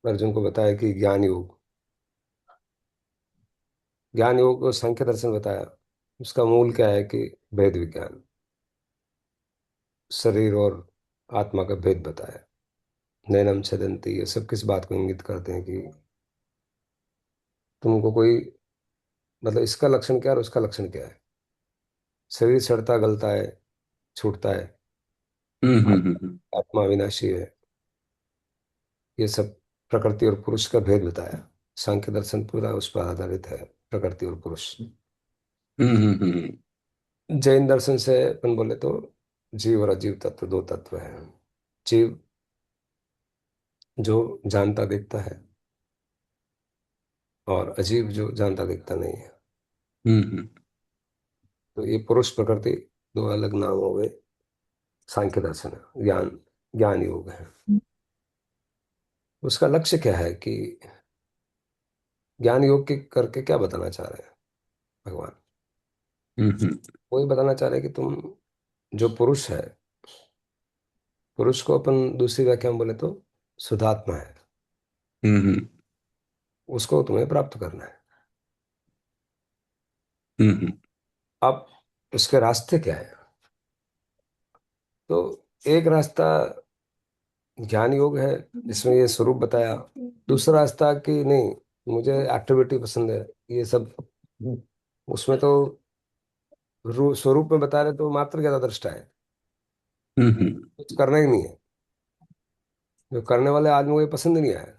अर्जुन को बताया कि ज्ञान योग को सांख्य दर्शन बताया। उसका मूल क्या है कि भेद विज्ञान, शरीर और आत्मा का भेद बताया। नैनम छदंती, ये सब किस बात को इंगित करते हैं कि तुमको कोई, मतलब इसका लक्षण क्या है और उसका लक्षण क्या है। शरीर सड़ता गलता है, छूटता है। आत्मा अविनाशी है। ये सब प्रकृति और पुरुष का भेद बताया। सांख्य दर्शन पूरा उस पर आधारित है, प्रकृति और पुरुष। जैन दर्शन से अपन बोले तो जीव और अजीव तत्व, दो तत्व हैं। जीव जो जानता देखता है, और अजीव जो जानता देखता नहीं है। तो ये पुरुष प्रकृति दो अलग नाम हो गए। सांख्य दर्शन है, ज्ञान ज्ञान योग है। उसका लक्ष्य क्या है कि ज्ञान योग के करके क्या बताना चाह रहे हैं भगवान। वही बताना चाह रहे हैं कि तुम जो पुरुष है, पुरुष को अपन दूसरी व्याख्या में बोले तो शुद्धात्मा है। उसको तुम्हें प्राप्त करना है। अब उसके रास्ते क्या है। तो एक रास्ता ज्ञान योग है, जिसमें ये स्वरूप बताया। दूसरा रास्ता कि नहीं, मुझे एक्टिविटी पसंद है, ये सब। उसमें तो स्वरूप में बता रहे तो मात्र ज्यादा दृष्टा है, कुछ करना ही नहीं है। जो करने वाले आदमी को ये पसंद नहीं आया।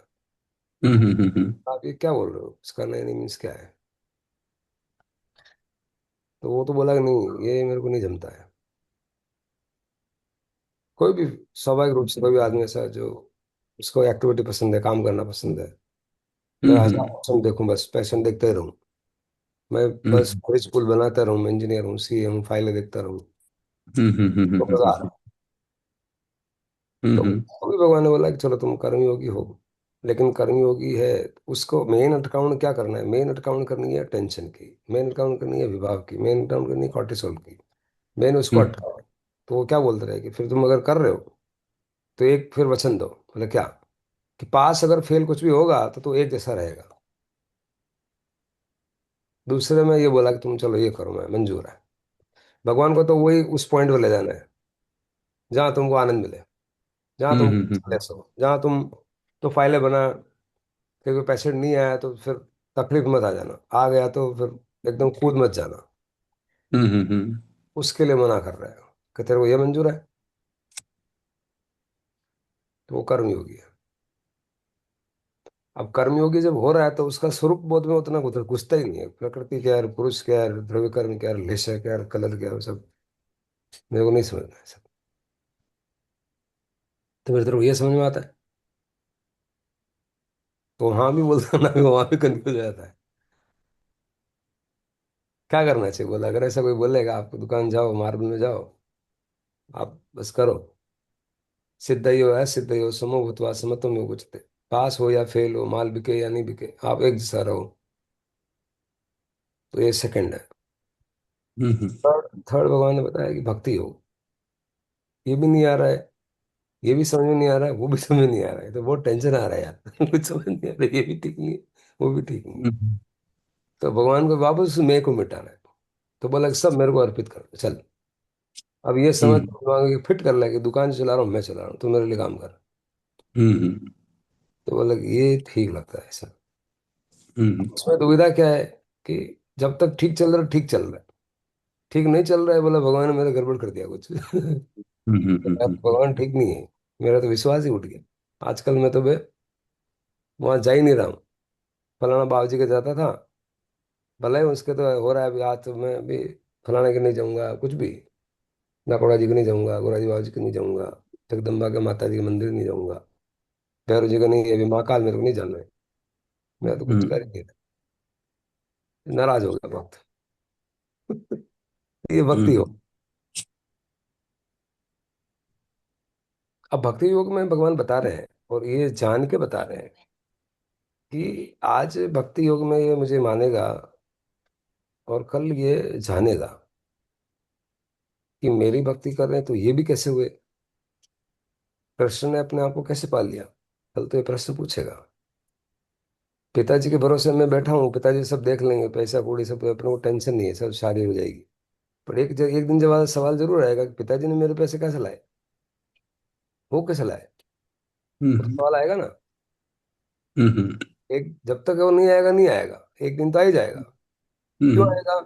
आप ये क्या बोल रहे हो, कुछ करना ही नहीं मीन्स क्या है। तो वो तो बोला कि नहीं, ये मेरे को नहीं जमता है। कोई भी स्वाभाविक रूप से कोई भी आदमी ऐसा है जो, उसको एक्टिविटी पसंद है, काम करना पसंद है। मैं हजार ऑप्शन देखूं, बस पैशन देखते रहूं। मैं बस ब्रिज पुल बनाता रहूं, मैं इंजीनियर हूँ, सीए हूँ, फाइलें देखता रहूं। तो मजा आ रहा। तो अभी भगवान ने बोला कि चलो तुम कर्मयोगी हो। लेकिन कर्मयोगी है, उसको मेन अटकाउंट क्या करना है। मेन अटकाउंट करनी है टेंशन की, मेन अटकाउंट करनी है विभाव की, मेन अटकाउंट करनी है कॉर्टिसोल की। मेन उसको अटकाओ। तो वो क्या बोलते रहे कि फिर तुम अगर कर रहे हो तो एक फिर वचन दो। बोले क्या, कि पास अगर फेल कुछ भी होगा तो एक जैसा रहेगा। दूसरे में ये बोला कि तुम चलो ये करो, मैं मंजूर है। भगवान को तो वही उस पॉइंट पे ले जाना है जहाँ तुमको आनंद मिले, जहाँ तुम success हो, जहाँ तुम तो फाइलें बना। फिर कोई पेशेंट नहीं आया तो फिर तकलीफ मत आ जाना, आ गया तो फिर एकदम कूद मत जाना। उसके लिए मना कर रहा है कि तेरे को ये मंजूर है। तो वो कर्मयोगी है। अब कर्मयोगी जब हो रहा है तो उसका स्वरूप बोध में उतना घुसता ही नहीं है। प्रकृति क्या है, पुरुष क्या है, द्रव्य कर्म क्या है, लेशा क्या है, कलर क्या है, वो सब मेरे को नहीं समझना है सब। तो मेरे तरफ ये समझ में आता है। तो वहां भी बोलता ना, भी वहां भी कंफ्यूज हो जाता है। क्या करना चाहिए बोला, अगर ऐसा कोई बोलेगा आपको, दुकान जाओ, मार्बल में जाओ, आप बस करो। सिद्धयो है, सिद्धयो समो भूतवा समत्वम में उच्यते। पास हो या फेल हो, माल बिके या नहीं बिके, आप एक जैसा रहो। तो ये सेकंड है। थर्ड थर्ड भगवान ने बताया कि भक्ति हो। ये भी नहीं आ रहा है, ये भी समझ में नहीं आ रहा है, वो भी समझ में नहीं आ रहा है, तो बहुत टेंशन आ रहा है यार। कुछ समझ नहीं आ रहा है, ये भी ठीक नहीं है, वो भी ठीक नहीं है। तो भगवान को वापस मैं को मिटाना है। तो बोला कि सब मेरे को अर्पित कर दो, चल। अब ये समझ भगवान को फिट कर ले कि दुकान चला रहा हूँ, मैं चला रहा हूँ, तू मेरे लिए काम कर। तो बोला कि ये ठीक लगता है ऐसा। उसमें दुविधा क्या है कि जब तक ठीक चल रहा है ठीक चल रहा है, ठीक नहीं चल रहा है बोला भगवान ने मेरा गड़बड़ कर दिया कुछ। भगवान ठीक नहीं है। मेरा तो विश्वास ही उठ गया। आजकल मैं तो वहां जा ही नहीं रहा हूँ। फलाना बाबू जी के जाता था, भले ही उसके तो हो रहा है अभी, आज तो मैं अभी फलाने के नहीं जाऊंगा कुछ भी। नाकोड़ा जी के नहीं जाऊंगा, गोरा जी बाबू जी के नहीं जाऊंगा, जगदम्बा के माता जी के मंदिर नहीं जाऊंगा, भैरव जी का नहीं, अभी महाकाल मेरे को नहीं जाना है। मैं तो कुछ कर ही नहीं रहा। नाराज हो गया वक्त। ये भक्ति हो। अब भक्ति योग में भगवान बता रहे हैं, और ये जान के बता रहे हैं कि आज भक्ति योग में ये मुझे मानेगा, और कल ये जानेगा कि मेरी भक्ति कर रहे हैं तो ये भी कैसे हुए। कृष्ण ने अपने आप को कैसे पाल लिया, कल तो ये प्रश्न पूछेगा। पिताजी के भरोसे मैं बैठा हूँ, पिताजी सब देख लेंगे, पैसा कौड़ी सब, अपने को टेंशन नहीं है, सब शादी हो जाएगी। पर एक दिन जब सवाल जरूर आएगा कि पिताजी ने मेरे पैसे कैसे लाए, वो कैसे लाए। वो तो हम्म सवाल आएगा ना। हम्म एक जब तक वो नहीं आएगा, नहीं आएगा, एक दिन तो आ ही जाएगा। क्यों हम्म आएगा?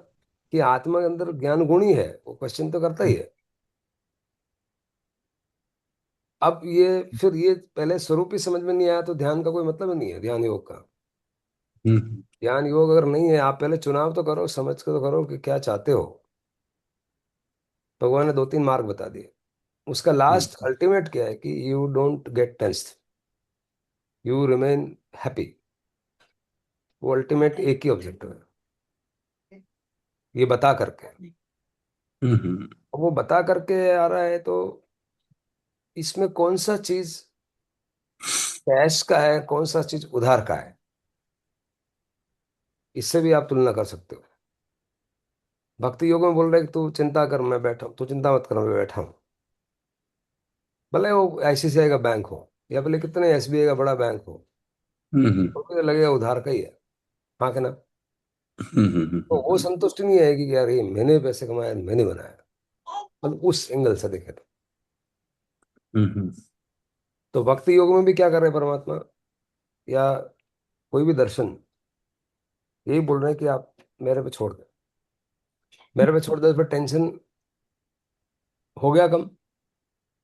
कि आत्मा के अंदर ज्ञान गुण ही है, वो क्वेश्चन तो करता ही है। अब ये, फिर ये पहले स्वरूप ही समझ में नहीं आया तो ध्यान का कोई मतलब ही नहीं है, ध्यान योग का। हम्म ध्यान योग अगर नहीं है, आप पहले चुनाव तो करो, समझ के तो करो कि क्या चाहते हो। भगवान ने दो तीन मार्ग बता दिए, उसका लास्ट हम्म अल्टीमेट क्या है कि you don't get tensed, you remain happy. वो अल्टीमेट एक ही ऑब्जेक्टिव है, ये बता करके। हम्म अब वो बता करके आ रहा है तो इसमें कौन सा चीज कैश का है, कौन सा चीज उधार का है, इससे भी आप तुलना कर सकते हो। भक्ति योग में बोल रहे हैं कि तू चिंता कर, मैं बैठा हूं, तू चिंता मत कर, मैं बैठा हूँ। भले वो आईसीआईसीआई का बैंक हो, या भले कितने एसबीआई का बड़ा बैंक हो, हम्म तो मुझे लगेगा उधार का ही है। हाँ कि ना? तो वो हम्म संतुष्टि नहीं आएगी कि यार ये मैंने पैसे कमाए, मैंने बनाया। मतलब उस एंगल से देखे हम्म तो भक्ति योग में भी क्या कर रहे हैं परमात्मा, या कोई भी दर्शन, यही बोल रहे हैं कि आप मेरे पे छोड़ दे, मेरे पे छोड़ दे, उस पर टेंशन हो गया कम।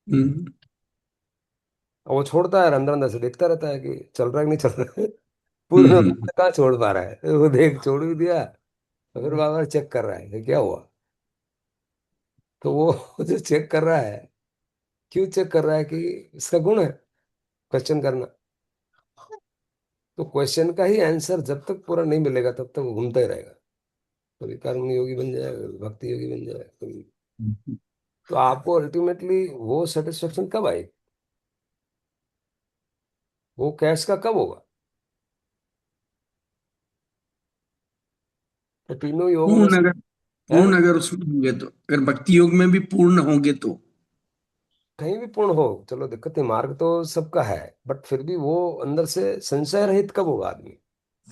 हम्म और वो छोड़ता है, अंदर अंदर से देखता रहता है कि चल रहा है कि नहीं चल रहा है। पूर्ण रूप से कहाँ छोड़ पा रहा है, वो देख छोड़ भी दिया, तो फिर बार बार चेक कर रहा है कि क्या हुआ। तो वो जो चेक कर रहा है, क्यों चेक कर रहा है? कि इसका गुण है क्वेश्चन करना। तो क्वेश्चन का ही आंसर जब तक पूरा नहीं मिलेगा तब तक वो घूमता ही रहेगा। कभी कर्म योगी बन जाएगा, कभी भक्ति योगी बन जाएगा, कभी। तो आपको अल्टीमेटली वो सेटिस्फेक्शन कब आएगी, वो कैश का कब होगा? तो तीनों योग में पूर्ण से अगर है, पूर्ण अगर उसमें होंगे तो, अगर भक्ति योग में भी पूर्ण होंगे तो। कहीं भी पूर्ण हो चलो दिक्कत नहीं, मार्ग तो सबका है। बट फिर भी वो अंदर से संशय रहित कब होगा आदमी?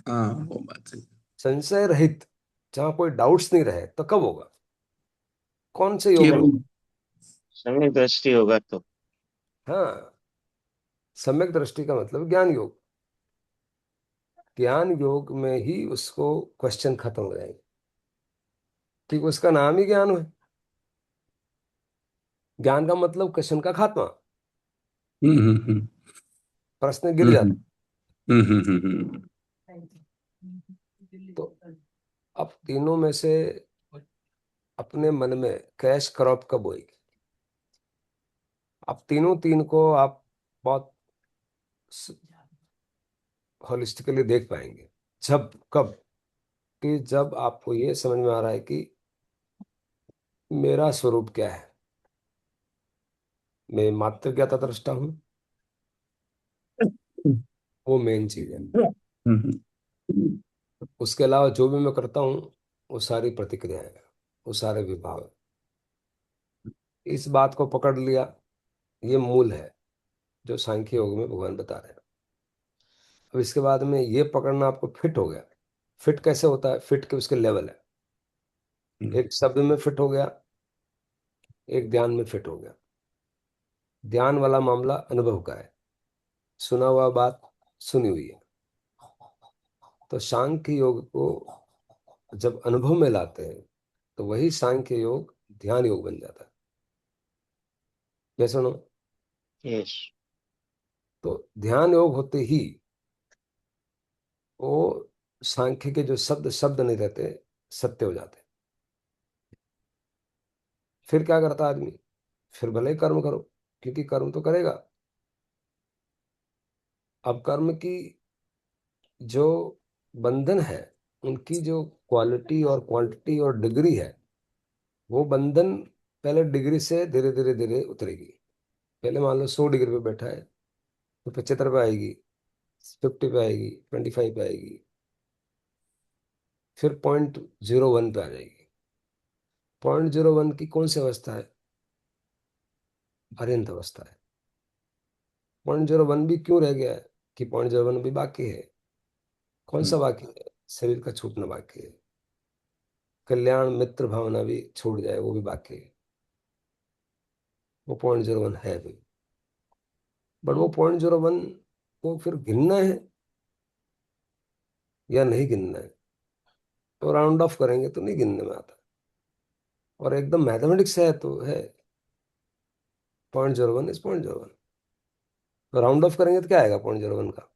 हाँ, वो बात सही। संशय रहित, जहाँ कोई डाउट्स नहीं रहे, तो कब होगा? कौन से योग में केवल। होगा? समय दृष्टि होगा तो। हाँ, सम्यक दृष्टि का मतलब ज्ञान योग। ज्ञान योग में ही उसको क्वेश्चन खत्म हो जाएंगे, ठीक, उसका नाम ही ज्ञान है। ज्ञान का मतलब क्वेश्चन का खात्मा, हम्म प्रश्न गिर हम्म जाता। हम्म तो अब तीनों में से अपने मन में कैश क्रॉप कब होएगी? अब तीनों तीन को आप बहुत होलिस्टिकली देख पाएंगे। जब कब? कि जब आपको ये समझ में आ रहा है कि मेरा स्वरूप क्या है, मैं मात्र ज्ञाता दृष्टा हूँ, वो मेन चीज है। हम्म उसके अलावा जो भी मैं करता हूँ, वो सारी प्रतिक्रियाएं हैं, वो सारे विभाव हैं। इस बात को पकड़ लिया, ये मूल है जो सांख्य योग में भगवान बता रहे हैं। अब इसके बाद में ये पकड़ना आपको फिट हो गया। फिट कैसे होता है? फिट के उसके लेवल है। एक शब्द में फिट हो गया, एक ध्यान में फिट हो गया। ध्यान वाला मामला अनुभव का है, सुना हुआ बात सुनी हुई है। तो सांख्य योग को जब अनुभव में लाते हैं, तो वही सांख्य योग ध्यान योग बन जाता है। ये सुनो, यस। तो ध्यान योग होते ही वो सांख्य के जो शब्द शब्द नहीं रहते, सत्य हो जाते। फिर क्या करता आदमी? फिर भले ही कर्म करो, क्योंकि कर्म तो करेगा। अब कर्म की जो बंधन है, उनकी जो क्वालिटी और क्वांटिटी और डिग्री है, वो बंधन पहले डिग्री से धीरे धीरे धीरे उतरेगी। पहले मान लो 100 डिग्री पे बैठा है, तो 75 पे आएगी, 50 पे आएगी, 25 पे आएगी, फिर 0.01 पे आ जाएगी। 0.01 की कौन सी अवस्था है? अरिहंत अवस्था है। 0.01 भी क्यों रह गया है? कि 0.01 भी बाकी है। कौन सा बाकी है? शरीर का छूटना बाकी है। कल्याण मित्र भावना भी छूट जाए, वो भी बाकी है। वो 0.01 है भी। बट वो 0.01 को फिर गिनना है या नहीं गिनना है, तो राउंड ऑफ करेंगे तो नहीं गिनने में आता। और एकदम मैथमेटिक्स है तो है, 0.01 इज 0.01। तो राउंड ऑफ करेंगे तो क्या आएगा 0.01 का?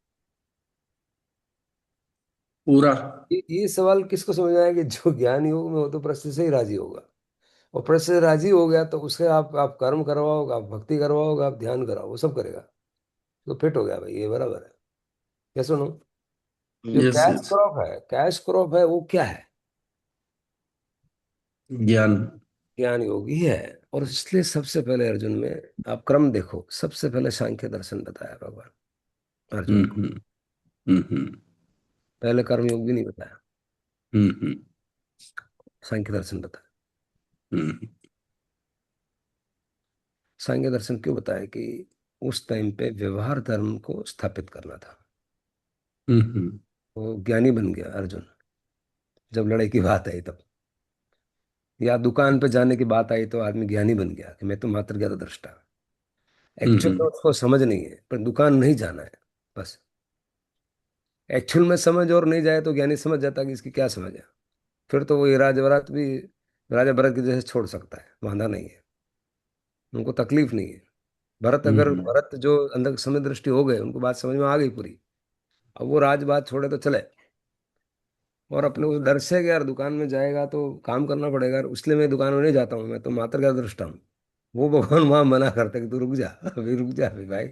पूरा। ये सवाल किसको समझ में आया कि जो ज्ञान योग में हो तो प्रश्न से ही राजी होगा। और प्रश्न से राजी हो गया तो उससे आप कर्म करवाओगे, आप भक्ति करवाओगे, आप ध्यान कराओ, वो सब करेगा। तो फिट हो गया भाई, ये बराबर है। क्या सुनो, जो यस कैश यस। क्रॉप है, कैश क्रॉप है वो क्या है? ज्ञान। ज्ञान योगी है। और इसलिए सबसे पहले अर्जुन में, आप क्रम देखो, सबसे पहले सांख्य दर्शन बताया भगवान अर्जुन को। हम्म। हम्म। पहले कर्म योग भी नहीं बताया, हम्म। सांख्य दर्शन बताया। हम्म। सांख्य दर्शन क्यों बताया? कि उस टाइम पे व्यवहार धर्म को स्थापित करना था। हम्म। वो ज्ञानी बन गया अर्जुन जब लड़ाई की बात आई तब। या दुकान पे जाने की बात आई तो आदमी ज्ञानी बन गया कि मैं तो मात्र ज्ञाता दृष्टा। एक्चुअल में हम्म। उसको समझ नहीं है, पर दुकान नहीं जाना है बस। एक्चुअल में समझ और नहीं जाए तो ज्ञानी समझ जाता कि इसकी क्या समझ है। फिर तो वो ये राजभरत भी राजा भरत की जैसे छोड़ सकता है, वांधा नहीं है, उनको तकलीफ नहीं है। भरत, अगर हम्म। भरत जो अंदर समय दृष्टि हो गए, उनको बात समझ में आ गई पूरी। अब वो राज बात छोड़े तो चले। और अपने उस डर से कि यार दुकान में जाएगा तो काम करना पड़ेगा, इसलिए मैं दुकान में नहीं जाता हूँ, मैं तो मात्र का दृष्टा हूँ। वो भगवान वहां मना करते कि तू रुक जा, अभी रुक जा अभी भाई,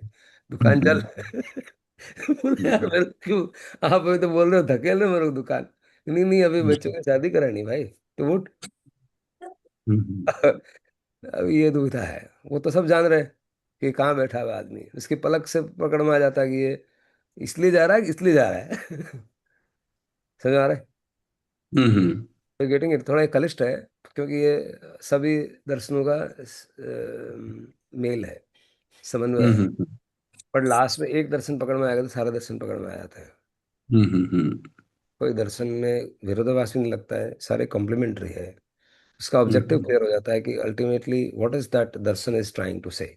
दुकान चल। हम्म। बोले यार मेरे को क्यों, आप अभी तो बोल रहे हो धकेल रहे हो मेरे को दुकान। नहीं नहीं, अभी बच्चों की शादी करानी भाई, तो उठ। हम्म। अब ये दुविधा है। वो तो सब जान रहे हैं कि कहाँ बैठा हुआ आदमी, उसकी पलक से पकड़ में आ जाता है कि ये इसलिए जा रहा है कि इसलिए जा रहा है। समझ आ रहा है? हम्म। तो गेटिंग इट थोड़ा कलिष्ठ है, क्योंकि ये सभी दर्शनों का मेल है, समन्वय है। हम्म। पर लास्ट में एक दर्शन पकड़ में आएगा तो सारा दर्शन पकड़ में आ जाता है। हम्म। कोई दर्शन में विरोधाभास भी नहीं लगता है, सारे कॉम्प्लीमेंट्री है। उसका ऑब्जेक्टिव क्लियर हो जाता है कि ultimately what is that darshan is trying to say.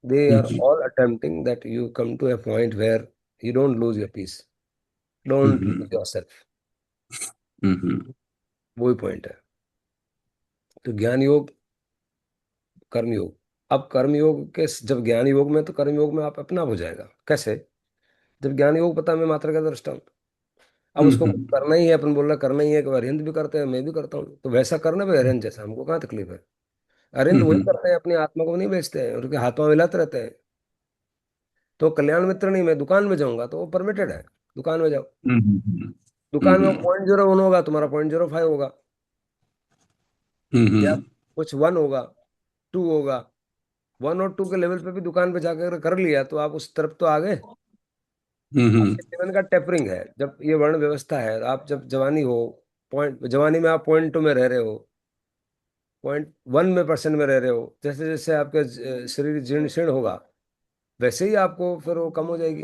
They are all attempting that you come to a point where you don't lose your peace, don't lose your self. वही point है। तो ज्ञान योग, कर्म योग। अब कर्म योग के जब ज्ञान योग में, तो कर्म योग में आप अपना हो जाएगा कैसे? जब ज्ञान योग पता है मैं मात्र का दृष्टा हूँ। अब उसको कुछ करना ही है, अपन बोल रहे करना ही है, कि अरिहंत भी करते हैं, मैं भी करता हूँ, तो वैसा करना भाई अरिहंत जैसा, हमको कहाँ तकलीफ है। अरिहंत वही करते हैं, अपनी आत्मा को नहीं बेचते हैं, उनके हाथों में मिलाते रहते हैं। तो कल्याण मित्र नहीं, मैं दुकान में जाऊंगा तो वो परमिटेड है, दुकान में जाओ। दुकान में 0.01 होगा, तुम्हारा 0.05 होगा, या कुछ 1 होगा, 2 होगा। 1 और 2 के लेवल पे भी दुकान पे जाकर कर लिया तो आप उस तरफ तो आ गए। आपके जीवन का टेपरिंग है, जब ये वर्ण व्यवस्था है, आप जब जवानी हो, पॉइंट जवानी में आप 0.2 में रह रहे हो, 0.1 में परसेंट में रह रहे हो, जैसे जैसे आपका शरीर जीर्ण शीर्ण होगा, वैसे ही आपको फिर वो कम हो जाएगी।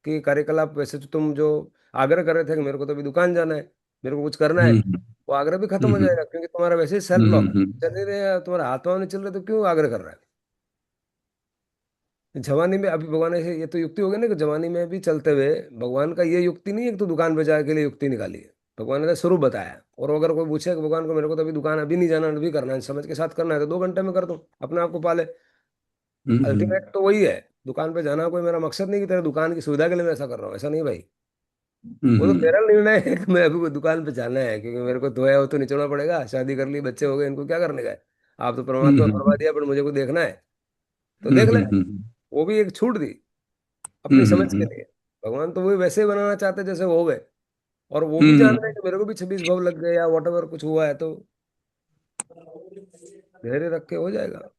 कि कार्यकलाप, वैसे तो तुम जो आग्रह कर रहे थे कि मेरे को तो अभी दुकान जाना है, मेरे को कुछ करना है, वो आग्रह भी खत्म हो जाएगा, क्योंकि तुम्हारा वैसे ही सेल्फ लॉक है। चल नहीं रहे, तुम्हारे हाथ पाँव नहीं चल रहे, तो क्यों आग्रह कर रहा है? जवानी में अभी भगवान ऐसे, ये तो युक्ति हो गई ना कि जवानी में भी चलते हुए, भगवान का ये युक्ति नहीं है कि तू दुकान पे जाने के लिए युक्ति निकाली है। भगवान ने तो स्वरूप बताया। और अगर कोई पूछे कि भगवान को मेरे को तो अभी दुकान अभी नहीं जाना, अभी करना है, समझ के साथ करना है, तो 2 घंटे में कर दूं, अपने आप को पाले। अल्टीमेट तो वही है। दुकान पे जाना कोई मेरा मकसद नहीं कि तेरे दुकान की सुविधा के लिए मैं ऐसा कर रहा हूँ, ऐसा नहीं भाई। वो तो तेरा निर्णय है कि मैं अभी कोई दुकान पे जाना है, क्योंकि मेरे को धोया हो तो निचोड़ना पड़ेगा, शादी कर ली, बच्चे हो गए, इनको क्या करने का है? आप तो परमात्मा फरमा दिया, पर मुझे को देखना है तो देख ले। वो भी एक छूट दी अपनी समझ के लिए। भगवान तो वही वैसे ही बनाना चाहते जैसे वो हो गए। और वो भी जान रहे हैं कि मेरे को भी 26 भव लग गए या वॉट एवर कुछ हुआ है, तो धैर्य रख के हो जाएगा।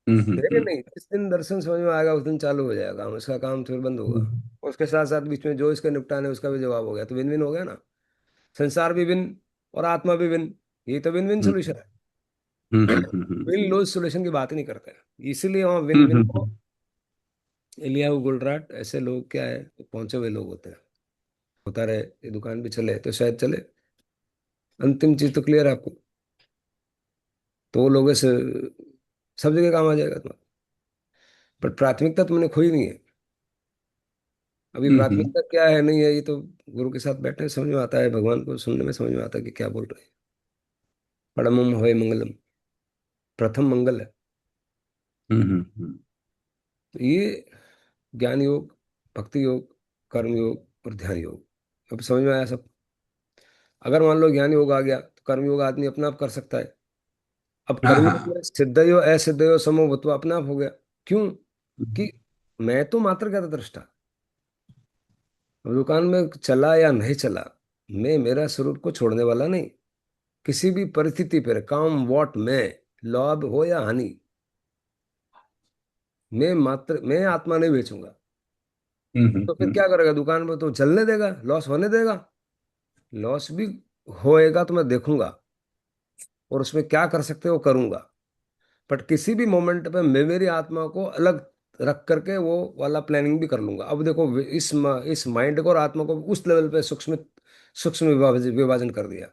धैर्य नहीं, जिस दिन दर्शन समझ में आएगा उस दिन चालू हो जाएगा काम, इसका काम फिर बंद होगा। उसके साथ साथ बीच में जो इसके निपटाने उसका भी जवाब हो गया, तो विन विन हो गया ना। संसार भी विन और आत्मा भी विन। ये तो विन विन सोल्यूशन है। विन लूज सोल्यूशन की बात ही नहीं करते हैं। इसीलिए वहाँ विन विन को, इलियाहू गुलराट ऐसे लोग क्या है, पहुंचे हुए लोग होते हैं। होता रहे, ये दुकान भी चले तो शायद चले। अंतिम चीज तो क्लियर है आपको, तो वो लोगों से सब जगह काम आ जाएगा तुम्हारा। पर प्राथमिकता तुमने खोई नहीं है। अभी हम्म प्राथमिकता क्या है नहीं है, ये तो गुरु के साथ बैठे समझ में आता है, भगवान को सुनने में समझ में आता है कि क्या बोल रहे हैं। परमम होय मंगलम, प्रथम मंगल है। हम्म। तो ये ज्ञान योग, भक्ति योग, कर्म योग और ध्यान योग, अब समझ में आया सब। अगर मान लो ज्ञान योग आ गया तो कर्म योग आदमी अपने आप कर सकता है। अब हाँ कर्म योग हाँ। में सिद्धयो असिद्धयो समो भूत्वा अपने आप हो गया। क्यों? कि मैं तो मात्र क्या था दृष्टा। अब दुकान में चला या नहीं चला, मैं मेरा स्वरूप को छोड़ने वाला नहीं। किसी भी परिस्थिति पर काम वॉट में, लाभ हो या हानि, मैं आत्मा नहीं बेचूंगा। तो फिर हम्म। क्या करेगा दुकान में, तो चलने देगा, लॉस होने देगा। लॉस भी होएगा तो मैं देखूंगा, और उसमें क्या कर सकते हो करूंगा। बट किसी भी मोमेंट पे मैं मेरी आत्मा को अलग रख करके वो वाला प्लानिंग भी कर लूंगा। अब देखो इस माइंड को और आत्मा को उस लेवल पे सूक्ष्म सूक्ष्म विभाजन कर दिया।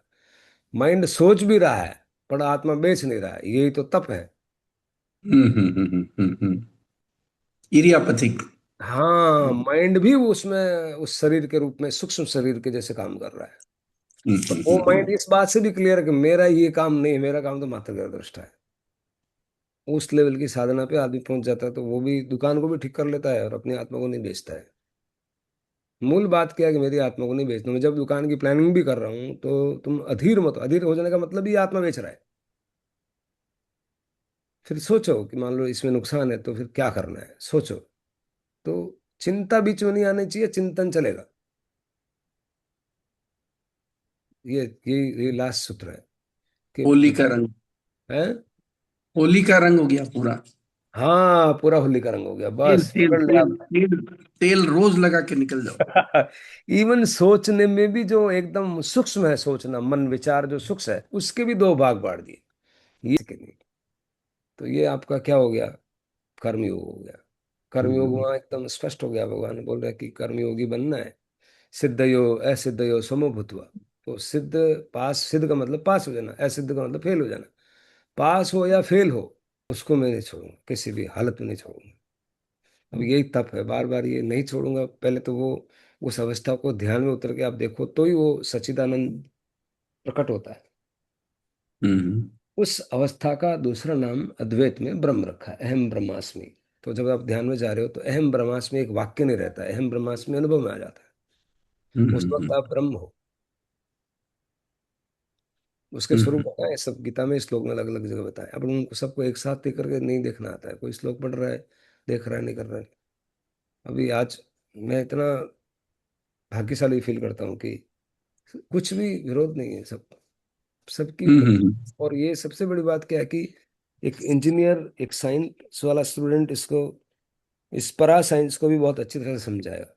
माइंड सोच भी रहा है पर आत्मा बेच नहीं रहा है, यही तो तप है। इरियापथिक। हाँ, माइंड भी उसमें उस शरीर के रूप में सूक्ष्म शरीर के जैसे काम कर रहा है। वो माइंड इस बात से भी क्लियर है कि मेरा ये काम नहीं है, मेरा काम तो मात्र दृष्टा है। उस लेवल की साधना पे आदमी पहुंच जाता है तो वो भी दुकान को भी ठीक कर लेता है और अपनी आत्मा को नहीं बेचता है। मूल बात क्या है कि मेरी आत्मा को नहीं बेचना। मैं जब दुकान की प्लानिंग भी कर रहा हूँ तो तुम अधीर मत, अधीर हो जाने का मतलब ही आत्मा बेच रहा है। फिर सोचो कि मान लो इसमें नुकसान है तो फिर क्या करना है, सोचो। तो चिंता बीच में नहीं आनी चाहिए, चिंतन चलेगा। ये लास्ट सूत्र है कि होली का रंग, है। होली का रंग हो गया पूरा। हाँ, पूरा होली का रंग हो गया, तेल बस तेल पकड़ लिया तेल आपने। तेल तेल रोज लगा के निकल जाओ। इवन सोचने में भी जो एकदम सूक्ष्म है, सोचना मन विचार जो सूक्ष्म है, उसके भी दो भाग बांट दिए, ये के नहीं। तो ये आपका क्या हो गया, कर्मयोग हो गया। कर्मयोग हम्म वहां एकदम स्पष्ट हो गया, भगवान बोल रहे हैं कि कर्मयोगी बनना है। सिद्धयो असिद्धयो समो भूत्वा। तो सिद्ध, पास, सिद्ध का मतलब पास हो जाना, असिद्ध का मतलब फेल हो जाना। पास हो या फेल हो, उसको मैं नहीं छोड़ूंगा, किसी भी हालत में नहीं छोड़ूंगा। अब यही तप है, बार बार ये नहीं छोड़ूंगा। पहले तो वो उस अवस्था को ध्यान में उतर के आप देखो तो ही वो सच्चिदानंद प्रकट होता है। हम्म उस अवस्था का दूसरा नाम अद्वैत में ब्रह्म रखा है, अहम ब्रह्मास्मि। तो जब आप ध्यान में जा रहे हो तो अहम ब्रह्मास्मि एक वाक्य नहीं रहता है, अहम ब्रह्मास्मि अनुभव में आ जाता है। उस वक्त हम्म आप ब्रह्म हो। उसके स्वरूप हम्म बताए सब गीता में, श्लोक में अलग अलग जगह बताए। अब उनको सबको एक साथ देख करके नहीं देखना आता है, कोई श्लोक पढ़ रहा है, देख रहा है, नहीं कर रहा है। अभी आज मैं इतना भाग्यशाली फील करता हूँ कि कुछ भी विरोध नहीं है, सब सबकी हम्म। और ये सबसे बड़ी बात क्या है कि एक इंजीनियर, एक साइंस वाला स्टूडेंट इसको, इस परा साइंस को भी बहुत अच्छी तरह से समझाएगा।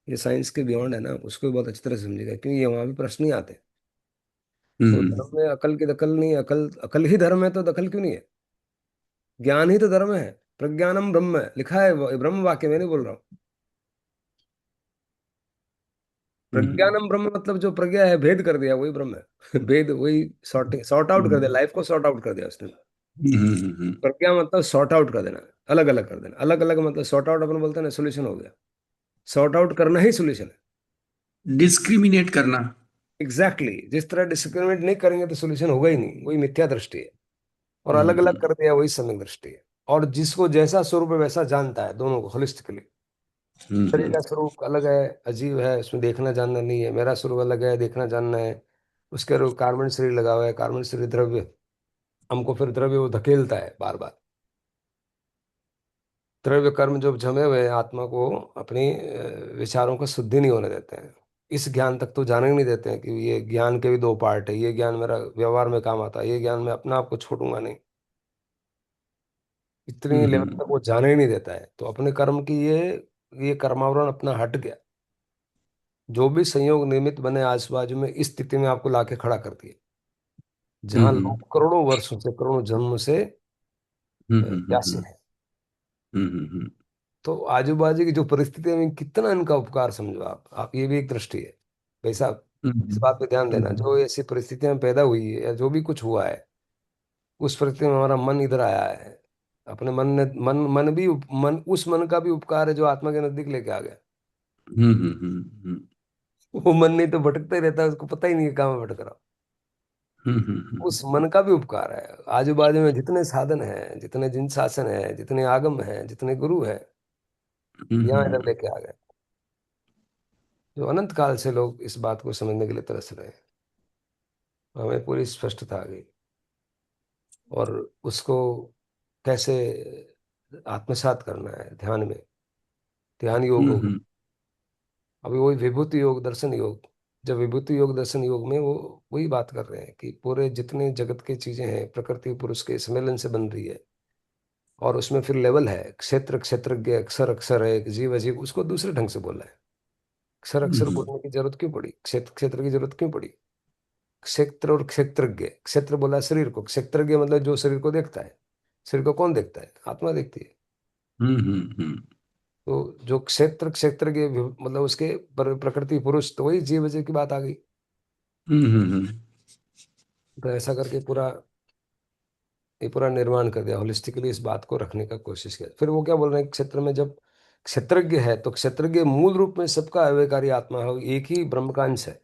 ये साइंस के बियॉन्ड है ना, उसको भी बहुत अच्छी तरह से समझेगा, क्योंकि ये वहां भी प्रश्न ही आते हैं। तो हम्म धर्म में अकल की दखल नहीं, अकल अकल ही धर्म है तो दखल क्यों नहीं है? ज्ञान ही तो धर्म है। प्रज्ञानम ब्रह्म है, लिखा है, ब्रह्म वाक्य में नहीं बोल रहा हूँ। प्रज्ञानम ब्रह्म मतलब जो प्रज्ञा है, भेद कर दिया वही ब्रह्म है। भेद वही, सॉर्टिंग, सॉर्ट आउट कर दिया, लाइफ को सॉर्ट आउट कर दिया उसने। प्रज्ञा मतलब सॉर्ट आउट कर देना, अलग अलग कर देना। अलग अलग मतलब सॉर्ट आउट अपन बोलते हैं ना, सोल्यूशन हो गया। सॉर्ट आउट करना ही सोल्यूशन है। डिस्क्रिमिनेट करना। Exactly exactly। जिस तरह डिस्क्रिमिनेट नहीं करेंगे तो सोल्यूशन होगा ही नहीं, वही मिथ्या दृष्टि है। और अलग अलग हम्म कर दिया, वही सम्यक दृष्टि है। और जिसको जैसा स्वरूप है वैसा जानता है, दोनों को होलिस्टिकली। शरीर हम्म का स्वरूप अलग है, अजीब है, उसमें देखना जानना नहीं है। मेरा स्वरूप अलग है, देखना जानना है। उसके कार्बन शरीर लगा हुआ है, कार्बन शरीर द्रव्य, हमको फिर द्रव्य वो धकेलता है बार बार। द्रव्य कर्म जो जमे हुए हैं, आत्मा को अपनी विचारों को शुद्धि नहीं होने देते हैं। इस ज्ञान तक तो जाने ही नहीं देते हैं कि ये ज्ञान के भी दो पार्ट है, ये ज्ञान मेरा व्यवहार में काम आता है, ये ज्ञान मैं अपने आप को छोड़ूंगा नहीं। इतनी लेवल हम्म तक वो जाने ही नहीं देता है। तो अपने कर्म की ये कर्मावरण अपना हट गया। जो भी संयोग निमित्त बने आजू बाजू में, इस स्थिति में आपको लाके खड़ा कर दिया, जहां हम्म लोग करोड़ों वर्षों से, करोड़ों जन्म से हम्म प्यासे हैं। हम्म तो आजू बाजू की जो परिस्थितियां में कितना इनका उपकार समझो आप ये भी एक दृष्टि है भाई साहब। इस हम्म, बात पे ध्यान देना, हम्म, जो ऐसी परिस्थितियां पैदा हुई है या जो भी कुछ हुआ है, उस परिस्थिति में हमारा मन इधर आया है। अपने मन ने मन भी मन उस मन का भी उपकार है जो आत्मा के नजदीक लेके आ गया। हम्म, हम्म, हम्म, वो मन नहीं तो भटकता ही रहता है, उसको पता ही नहीं है कहाँ में भटक रहा हूं। हम्म, उस मन का भी उपकार है। आजू बाजू में जितने साधन हैं, जितने जिन शासन है, जितने आगम हैं, जितने गुरु हैं, यहाँ इधर हम्म, लेके आ गए। जो अनंत काल से लोग इस बात को समझने के लिए तरस रहे हैं, हमें पूरी स्पष्टता आ गई। और उसको कैसे आत्मसात करना है ध्यान में, ध्यान योग होगा। हम्म, अभी वही विभूति योग दर्शन योग, जब विभूति योग दर्शन योग में वो वही बात कर रहे हैं कि पूरे जितने जगत की चीजें हैं प्रकृति पुरुष के सम्मेलन से बन रही है। और उसमें फिर लेवल है, क्षेत्र क्षेत्रज्ञ, अक्षर अक्षर है, जीव अजीव, उसको दूसरे ढंग से बोला है। अक्षर अक्षर हम्म, बोलने की जरूरत क्यों पड़ी, क्षेत्र क्षेत्र की जरूरत क्यों पड़ी। क्षेत्र और क्षेत्रज्ञ, क्षेत्र बोला शरीर को, क्षेत्रज्ञ मतलब जो शरीर को देखता है। शरीर को कौन देखता है, आत्मा देखती है। हम्म, तो जो क्षेत्र क्षेत्र के मतलब उसके प्रकृति पुरुष, तो वही जीव अजीव की बात आ गई। तो ऐसा करके पूरा ये पूरा निर्माण कर दिया, होलिस्टिकली इस बात को रखने का कोशिश किया। फिर वो क्या बोल रहे हैं, क्षेत्र में जब क्षेत्रज्ञ है तो क्षेत्रज्ञ मूल रूप में सबका अव्ययकारी आत्मा है, एक ही ब्रह्म का अंश है।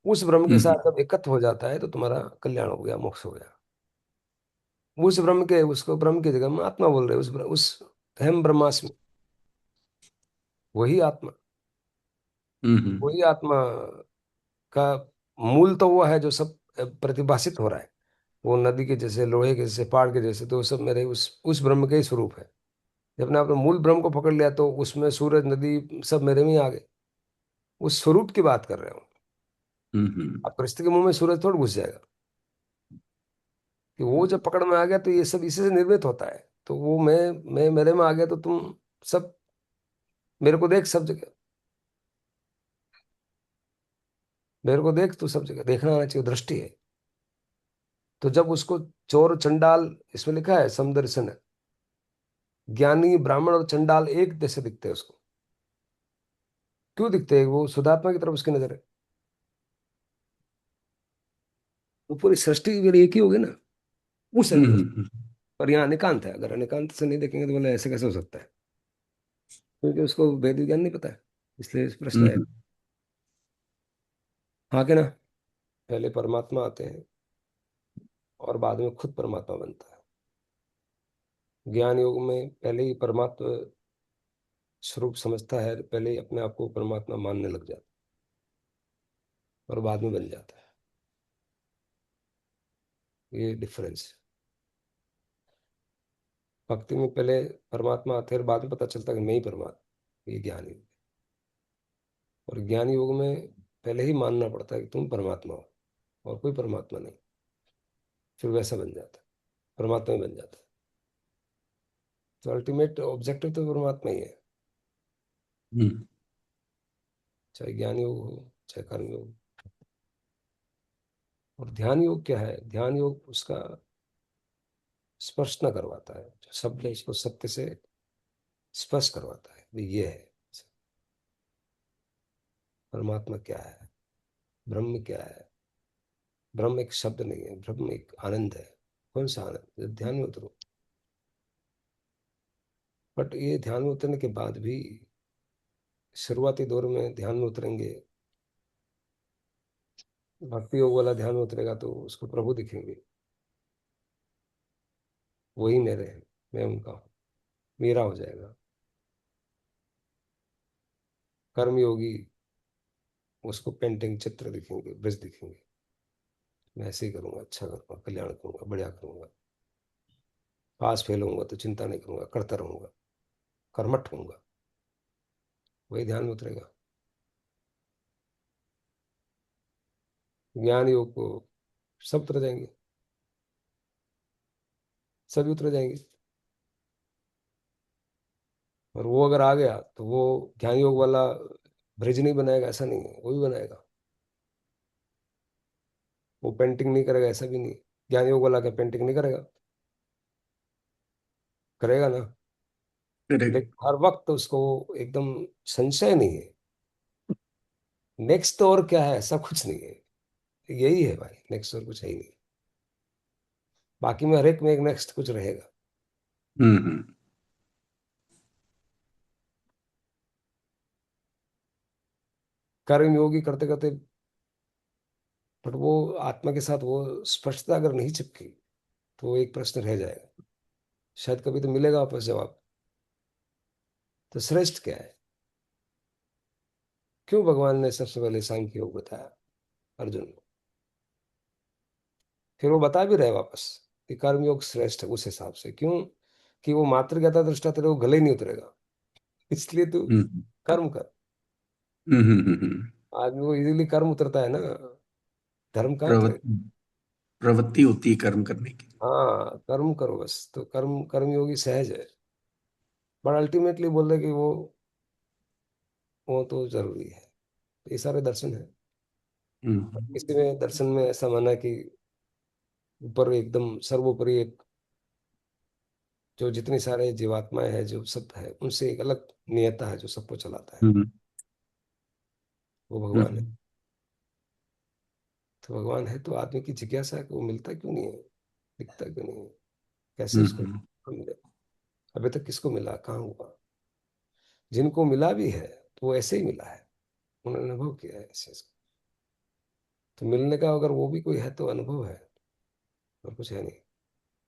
उस ब्रह्म के हम्म, साथ जब एकत्व हो जाता है तो तुम्हारा कल्याण हो गया, मोक्ष हो गया। उस ब्रह्म के, उसको ब्रह्म की जगह हम आत्मा बोल रहे हैं, उस अहम ब्रह्मास्मि, वही आत्मा, हम्म, वही आत्मा का मूल तो वो है जो सब प्रतिभाषित हो रहा है। वो नदी के जैसे, लोहे के जैसे, पहाड़ के जैसे, तो वो सब मेरे उस ब्रह्म के ही स्वरूप है। जब ने आपने मूल ब्रह्म को पकड़ लिया तो उसमें सूरज नदी सब मेरे में ही आ गए। उस स्वरूप की बात कर रहे हो। अब परिस्थिति के मुंह में सूरज थोड़ा घुस जाएगा, कि वो जब पकड़ में आ गया तो ये सब इसी से निर्मित होता है। तो वो मैं मेरे में आ गया तो तुम सब मेरे को देख सब जगह, मेरे को देख तो सब जगह देखना आना चाहिए, दृष्टि है। तो जब उसको चोर चंडाल, इसमें लिखा है समदर्शन है, ज्ञानी ब्राह्मण और चंडाल एक जैसे दिखते हैं उसको। क्यों दिखते हैं, वो शुद्धात्मा की तरफ उसकी नजर है। वो पूरी सृष्टि फिर एक ही होगी ना उस एंगल से। हम्म, पर यहाँ अनिकांत है, अगर अनिकांत से नहीं देखेंगे तो बोले ऐसे कैसे हो सकता है, क्योंकि उसको वेद विज्ञान नहीं पता है, इसलिए इस प्रश्न है। हाँ के ना, पहले परमात्मा आते हैं और बाद में खुद परमात्मा बनता है। ज्ञान योग में पहले ही परमात्मा स्वरूप समझता है, पहले ही अपने आप को परमात्मा मानने लग जाता है और बाद में बन जाता है। ये डिफरेंस है। भक्ति में पहले परमात्मा आते हैं और बाद में पता चलता है कि मैं ही परमात्मा, ये ज्ञान योग। और ज्ञान योग में पहले ही मानना पड़ता है कि तुम परमात्मा हो और कोई परमात्मा नहीं। फिर वैसा बन जाता है, परमात्मा ही बन जाता है। तो अल्टीमेट ऑब्जेक्टिव तो परमात्मा ही है, हम्म, चाहे ज्ञान योग हो चाहे कर्म योग। और ध्यान योग क्या है, ध्यान योग उसका स्पर्श न करवाता है, जो शब्द है इसको सत्य से स्पर्श करवाता है भी ये है। परमात्मा क्या है, ब्रह्म क्या है। ब्रह्म एक शब्द नहीं है, ब्रह्म एक आनंद है। कौन सा आनंद, जब ध्यान में उतरो। बट ये ध्यान में उतरने के बाद भी शुरुआती दौर में ध्यान में उतरेंगे, भक्ति योग वाला ध्यान में उतरेगा तो उसको प्रभु दिखेंगे, वही मेरे हैं, मैं उनका हूँ, मेरा हो जाएगा। कर्मयोगी उसको पेंटिंग चित्र दिखेंगे, ब्रज दिखेंगे, मैं ऐसे ही करूंगा, अच्छा करूंगा, कल्याण करूंगा, बढ़िया करूंगा। पास फेल होऊंगा तो चिंता नहीं करूंगा, करता रहूंगा, कर्मठ होऊंगा, वही ध्यान में उतरेगा। ज्ञान योग को सब उतर जाएंगे, सभी उतर जाएंगे। और वो अगर आ गया तो वो ज्ञान योग वाला ब्रिज नहीं बनाएगा, ऐसा नहीं है, वो भी बनाएगा। वो पेंटिंग नहीं करेगा ऐसा भी नहीं। ज्ञान योग वाला क्या पेंटिंग नहीं करेगा, करेगा ना। करेक्ट। लेकिन हर वक्त उसको एकदम संशय नहीं है, नेक्स्ट तो और क्या है, ऐसा कुछ नहीं है। यही है भाई, नेक्स्ट और कुछ है ही नहीं। बाकी में हर एक में एक नेक्स्ट कुछ रहेगा। हम्म। कर्म योगी करते करते, बट वो आत्मा के साथ वो स्पष्टता अगर नहीं चिपकी, तो वो एक प्रश्न रह जाएगा। शायद कभी तो मिलेगा वापस जवाब। तो श्रेष्ठ क्या है? क्यों भगवान ने सबसे पहले सांख्य योग बताया अर्जुन को? फिर वो बता भी रहे वापस कि कर्मयोग श्रेष्ठ है उस हिसाब से। क्यों? कि वो मात्र ज्ञाता दृष्टा तेरे को गले नहीं उतरेगा, इसलिए तू हम्म। कर्म कर। आदमी को इजीली कर्म उतरता है ना, धर्म कहाँ उतरेगा? प्रवृत्ति प्रवृत्ति होती है कर्म करने की। हाँ, कर्म करो बस। तो कर्म कर्मयोगी सहज है। बट अल्टीमेटली बोल रहे कि वो तो जरूरी है। तो ये सारे दर्शन है। हम्म। किसी में दर्शन में ऐसा माना कि ऊपर एकदम सर्वोपरि एक, जो जितनी सारे जीवात्माएं हैं, जो सब है, उनसे एक अलग नियता है जो सबको चलाता है, हम्म। वो भगवान है। हम्म। तो भगवान है तो आदमी की जिज्ञासा है कि वो मिलता क्यों नहीं है, दिखता क्यों नहीं है, कैसे हम्म। उसको मिले। अभी तक किसको मिला, कहाँ हुआ? जिनको मिला भी है तो वो ऐसे ही मिला है, उन्होंने अनुभव किया है ऐसे ऐसे। तो मिलने का अगर वो भी कोई है तो अनुभव है, और कुछ है नहीं।